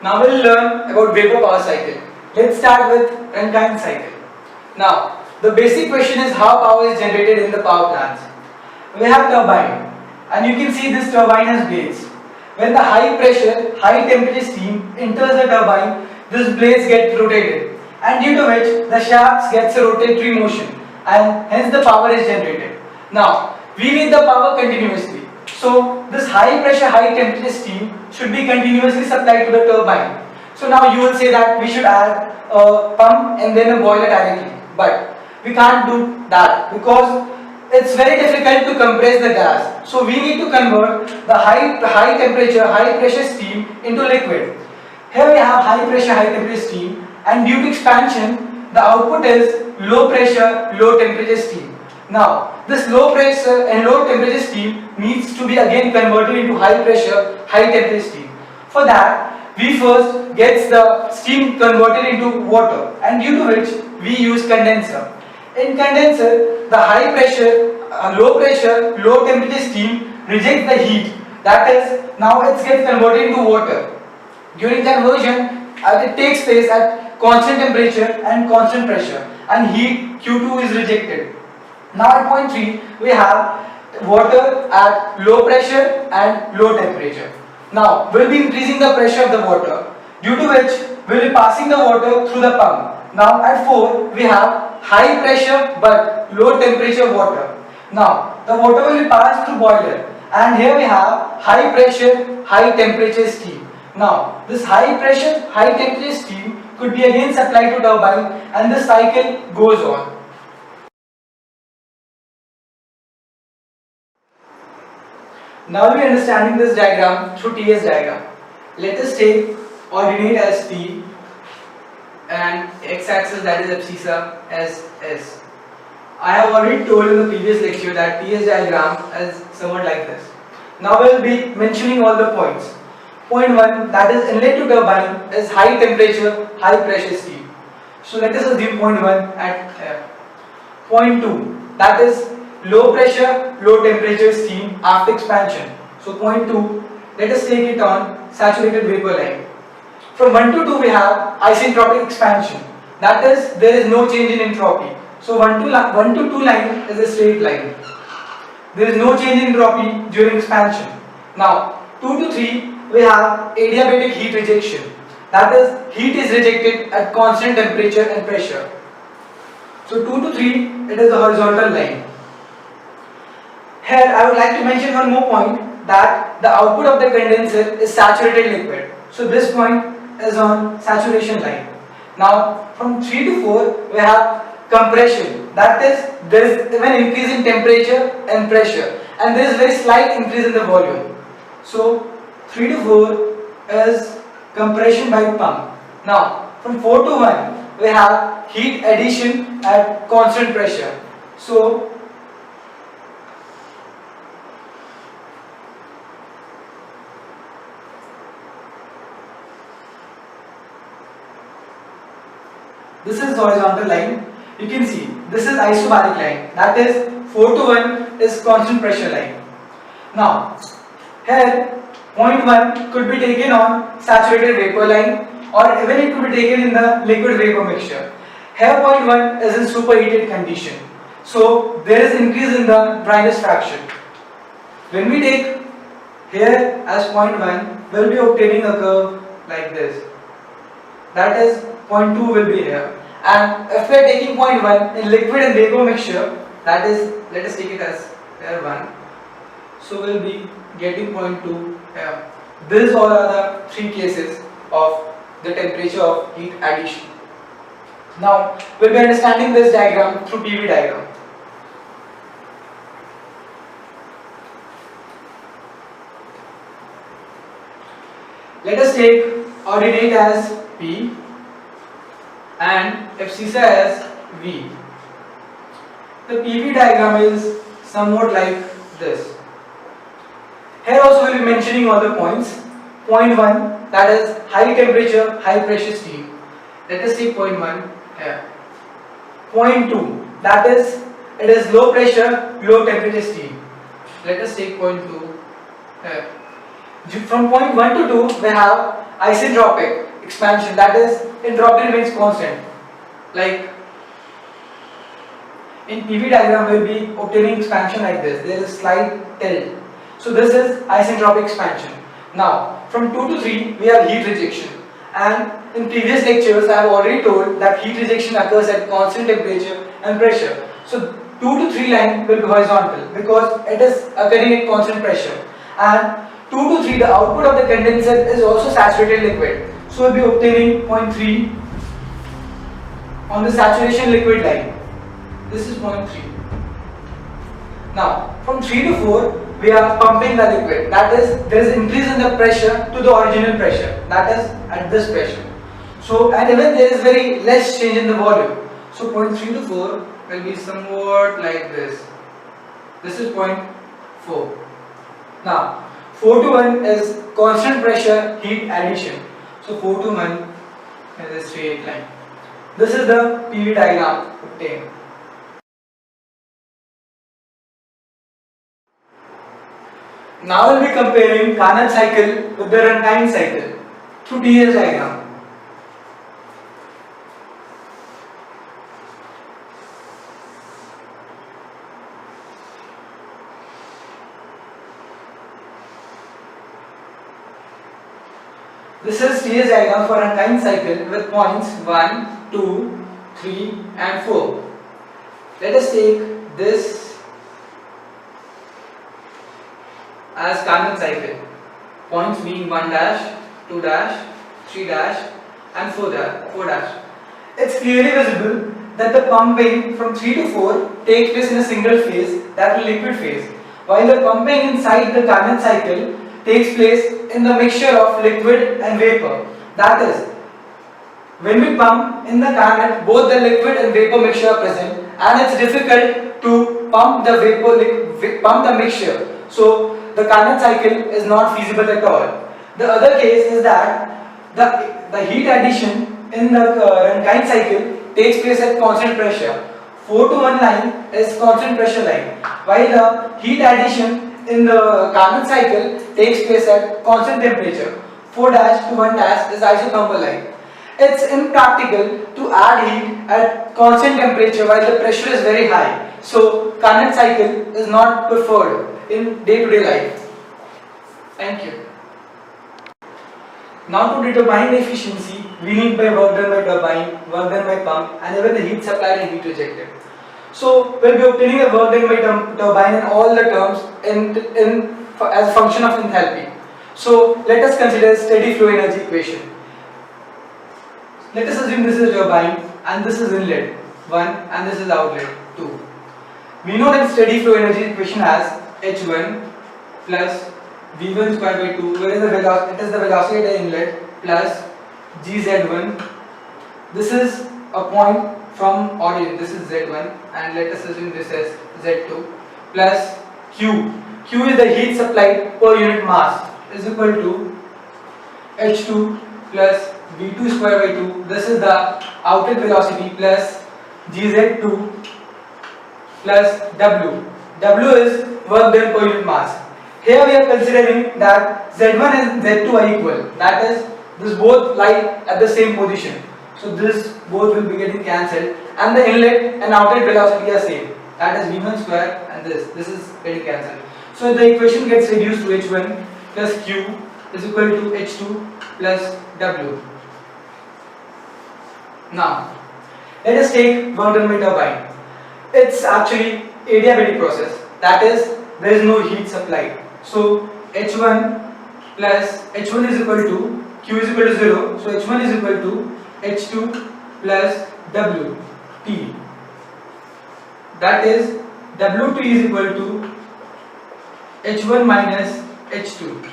Now we'll learn about vapor power cycle. Let's start with Rankine cycle. Now, the basic question is how power is generated in the power plants. We have turbine, and you can see this turbine has blades. When the high pressure, high temperature steam enters the turbine, these blades get rotated, and due to which the shafts gets a rotatory motion, and hence the power is generated. Now, we need the power continuously. So, this high pressure, high temperature steam should be continuously supplied to the turbine. So now you will say that we should add a pump and then a boiler directly. But we can't do that because it's very difficult to compress the gas. So we need to convert the high temperature, high pressure steam into liquid. Here we have high pressure, high temperature steam, and due to expansion, the output is low pressure, low temperature steam. Now, this low pressure and low temperature steam needs to be again converted into high pressure, high temperature steam. For that, we first get the steam converted into water, and due to which we use condenser. In condenser, the high pressure, low pressure, low temperature steam rejects the heat. That is, now it gets converted into water. During conversion, it takes place at constant temperature and constant pressure, and heat Q2 is rejected. Now at point 3, we have water at low pressure and low temperature. Now, we'll be increasing the pressure of the water, due to which we'll be passing the water through the pump. Now, at 4, we have high pressure but low temperature water. Now, the water will be passed through boiler, and here we have high pressure, high temperature steam. Now, this high pressure, high temperature steam could be again supplied to turbine, and the cycle goes on. Now we are understanding this diagram through TS diagram. Let us take ordinate as T and x-axis, that is abscissa, as S. I have already told in the previous lecture that TS diagram is somewhat like this. Now we will be mentioning all the points. Point 1, that is inlet to turbine, is high temperature, high pressure steam. So let us assume point 1 at here. Point 2, that is low pressure, low temperature steam after expansion. So point 2, let us take it on saturated vapor line. From 1 to 2 we have isentropic expansion. That is, there is no change in entropy. So 1 to 2 line is a straight line. There is no change in entropy during expansion. Now 2 to 3 we have adiabatic heat rejection. That is, heat is rejected at constant temperature and pressure. So 2 to 3 it is a horizontal line. Here I would like to mention one more point, that the output of the condenser is saturated liquid. So this point is on saturation line. Now from 3 to 4 we have compression. That is, there is even increase in temperature and pressure, and there is very slight increase in the volume. So 3 to 4 is compression by pump. Now from 4 to 1 we have heat addition at constant pressure. So this is horizontal line. You can see this is isobaric line. That is, 4 to 1 is constant pressure line. Now here point 1 could be taken on saturated vapor line, or even it could be taken in the liquid vapor mixture. Here point 1 is in superheated condition. So there is increase in the dryness fraction. When we take here as point 1, we will be obtaining a curve like this. That is, point 2 will be here. And if we are taking point 1 in liquid and vapor mixture, that is, let us take it as here 1. So we will be getting point 2 here. These all are the 3 cases of the temperature of heat addition. Now we will be understanding this diagram through PV diagram. Let us take ordinate as P and abscissa as V. The PV diagram is somewhat like this. Here also we will be mentioning all the points. Point 1, that is high temperature, high pressure steam. Let us take point 1 here. Point 2, that is, it is low pressure, low temperature steam. Let us take point 2 here. From point 1 to 2 we have isentropic expansion, that is entropy remains constant. Like in PV diagram we will be obtaining expansion like this, there is slight tilt. So this is isentropic expansion. Now from 2 to 3 we have heat rejection, and in previous lectures I have already told that heat rejection occurs at constant temperature and pressure. So 2 to 3 line will be horizontal because it is occurring at constant pressure, and 2 to 3 the output of the condenser is also saturated liquid. So we will be obtaining point 3 on the saturation liquid line. This is point 3. Now from 3 to 4 we are pumping the liquid, that is there is increase in the pressure to the original pressure, that is at this pressure. So and even there is very less change in the volume. So point 3 to 4 will be somewhat like this. This is point 4. Now 4 to 1 is constant pressure heat addition. So 4 to 1 is a straight line. This is the PV diagram obtained. Now we'll be comparing Carnot cycle with the Rankine cycle through TS diagram. This is TS diagram for Rankine cycle with points 1, 2, 3 and 4. Let us take this as Carnot cycle, points being 1 dash, 2 dash, 3 dash and 4 dash. It's clearly visible that the pumping from 3 to 4 takes place in a single phase, that is liquid phase, while the pumping inside the Carnot cycle takes place in the mixture of liquid and vapor. That is, when we pump in the Carnot, both the liquid and vapor mixture are present, and it's difficult to pump the mixture. So the Carnot cycle is not feasible at all. The other case is that the heat addition in the Rankine cycle takes place at constant pressure. 4 to 1 line is constant pressure line, while the heat addition in the Carnot cycle takes place at constant temperature. 4 dash to 1 dash is isothermal line. It's impractical to add heat at constant temperature while the pressure is very high. So Carnot cycle is not preferred in day-to-day life. Thank you. Now to determine the efficiency, we need by work done by turbine, work done by pump, and even the heat supplied and heat rejected. So we'll be obtaining the work done by turbine in all the terms as a function of enthalpy. So let us consider steady flow energy equation. Let us assume this is turbine and this is inlet 1 and this is outlet 2. We know that steady flow energy equation has H1 plus V1 square by 2, where is the velocity? It is the velocity at the inlet plus Gz1. This is a point from origin. This is Z1, and let us assume this as Z2 plus Q. Q is the heat supplied per unit mass is equal to H2 plus V2 square by 2. This is the outlet velocity plus Gz2 plus W. W is work done per unit mass. Here we are considering that Z1 and Z2 are equal. That is, this both lie at the same position. So this both will be getting cancelled, and the inlet and outlet velocity are same. That is V1 square, and this is getting cancelled. So the equation gets reduced to H1 plus Q is equal to H2 plus W. Now let us take work done by turbine. It's actually adiabatic process. That is, there is no heat supplied. So H1 plus H1 is equal to Q is equal to 0. So H1 is equal to H2 plus WT. That is, WT is equal to H1 minus H2.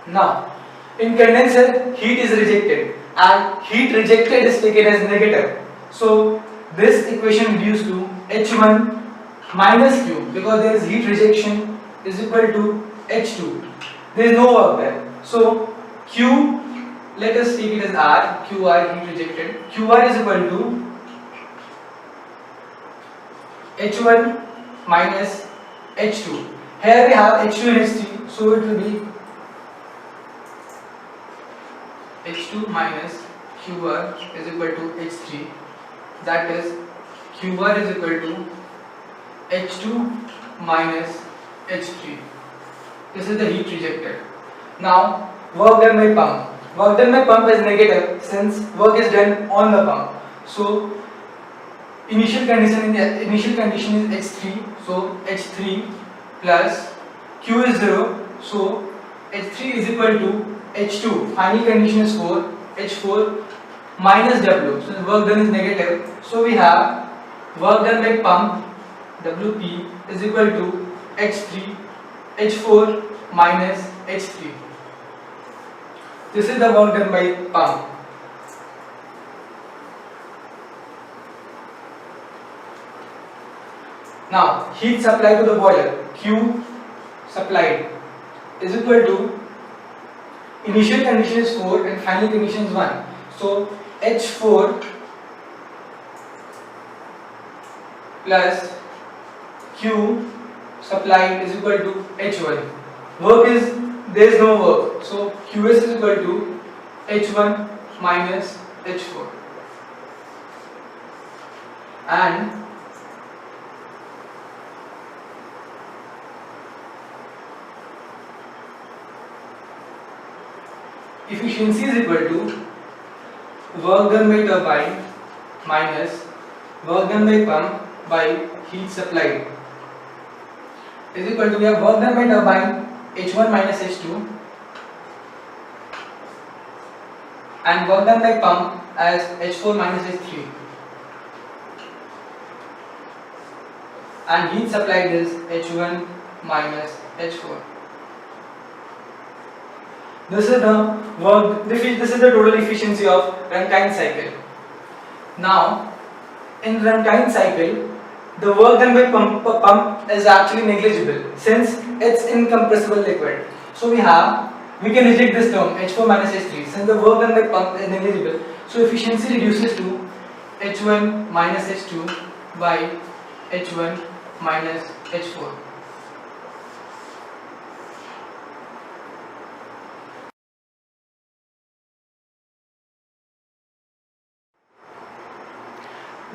Now in condenser, heat is rejected, and heat rejected is taken as negative. So this equation reduced to H1 minus Q, because there is heat rejection, is equal to H2. There is no work there. So Q, let us take it as R, QR, heat rejected. QR is equal to H1 minus H2. Here we have H2 and H3, so it will be H2 minus QR is equal to H3, that is QR is equal to H2 minus H3. This is the heat rejected. Now work done by pump. Work done by pump is negative since work is done on the pump. So initial condition is H3. So H3 plus Q is 0. So H3 is equal to H2. Final condition is 4. H4 minus W. So work done is negative. So we have work done by pump WP is equal to H3 H4 minus H3. This is the work done by pump. Now heat supplied to the boiler Q supplied is equal to initial condition is 4 and final condition is 1. So H4 plus Q supplied is equal to H1. Work is, there is no work, so QS is equal to H1 minus H4. And efficiency is equal to work done by turbine minus work done by pump by heat supplied is equal to, we have work done by turbine H1 minus H2 and work done by pump as H4 minus H3, and heat supplied is H1 minus H4. This is the work. This is the total efficiency of Rankine cycle. Now, in Rankine cycle, the work done by pump is actually negligible since it's incompressible liquid. So we can reject this term H4 minus H3 since the work done by pump is negligible. So efficiency reduces to H1 minus H2 by H1 minus H4.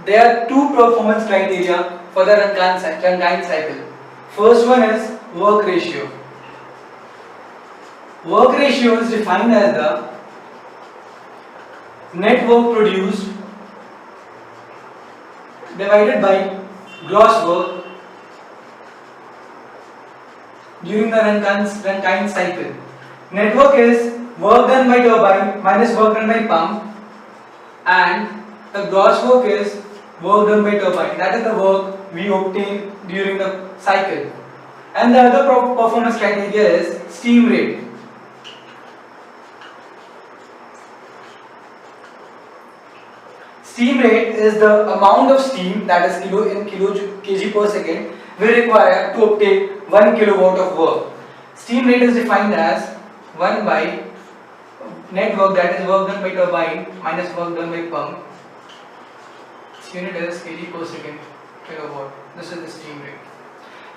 There are two performance criteria for the Rankine cycle. First one is work ratio. Work ratio is defined as the net work produced divided by gross work during the Rankine cycle. Net work is work done by turbine minus work done by pump, and the gross work is work done by turbine. That is the work we obtain during the cycle. And the other performance criteria is steam rate. Steam rate is the amount of steam, that is kg per second, we require to obtain 1 kilowatt of work. Steam rate is defined as 1 by net work, that is work done by turbine minus work done by pump. Its unit is kg per second kilowatt. This is the steam rate.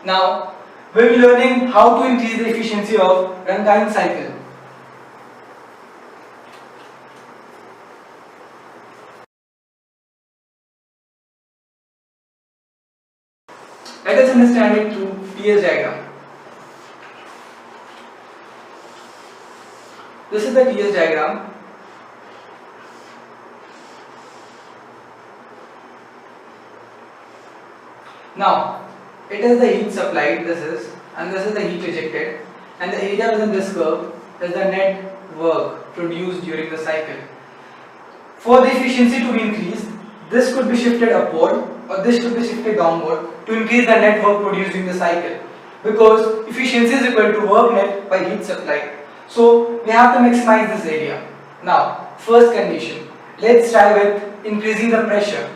Now we will be learning how to increase the efficiency of Rankine cycle. Let us understand it through TS diagram. This is the TS diagram. Now, it is the heat supplied, and this is the heat rejected, and the area within this curve is the net work produced during the cycle. For the efficiency to be increased, this could be shifted upward or this should be shifted downward to increase the net work produced during the cycle, because efficiency is equal to work net by heat supplied. So we have to maximize this area. Now, first condition, let's try with increasing the pressure.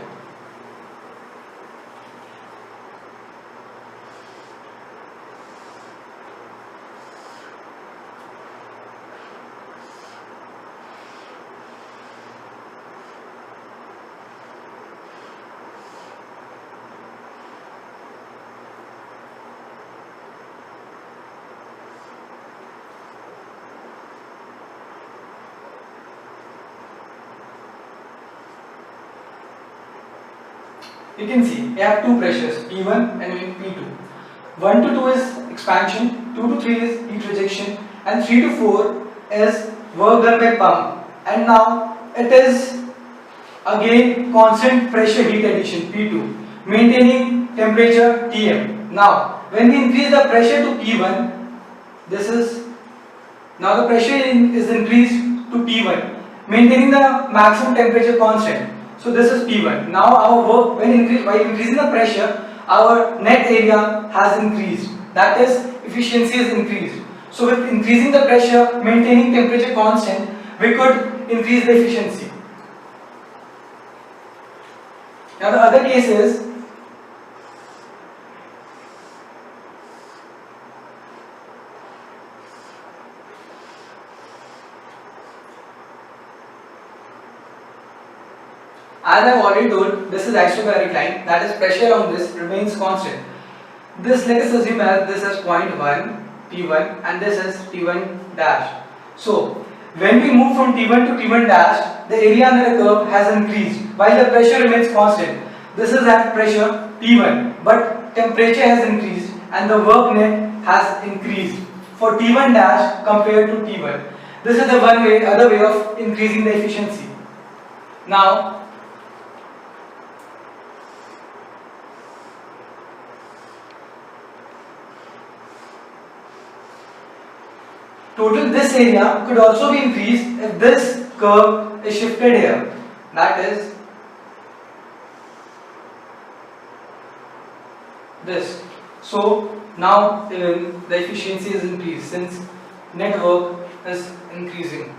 you can see we have two pressures, P1 and P2. 1 to 2 is expansion, 2 to 3 is heat rejection, and 3 to 4 is work done by pump. And now it is again constant pressure heat addition, P2, maintaining temperature Tm. Now when we increase the pressure to P1, this is now the pressure is increased to P1, maintaining the maximum temperature constant. So this is P1. Now our work while increasing the pressure, our net area has increased. That is, efficiency is increased. So with increasing the pressure, maintaining temperature constant, we could increase the efficiency. Now the other case is as I have already told, this is isobaric line, that is pressure on this remains constant. This, let us assume as this is point 1, T1, and this is T1 dash. So when we move from T1 to T1 dash, the area under the curve has increased while the pressure remains constant. This is at pressure P1, but temperature has increased and the work net has increased for T1 dash compared to T1. This is the other way of increasing the efficiency. Now total this area could also be increased if this curve is shifted here. That is this. So now the efficiency is increased since net work is increasing.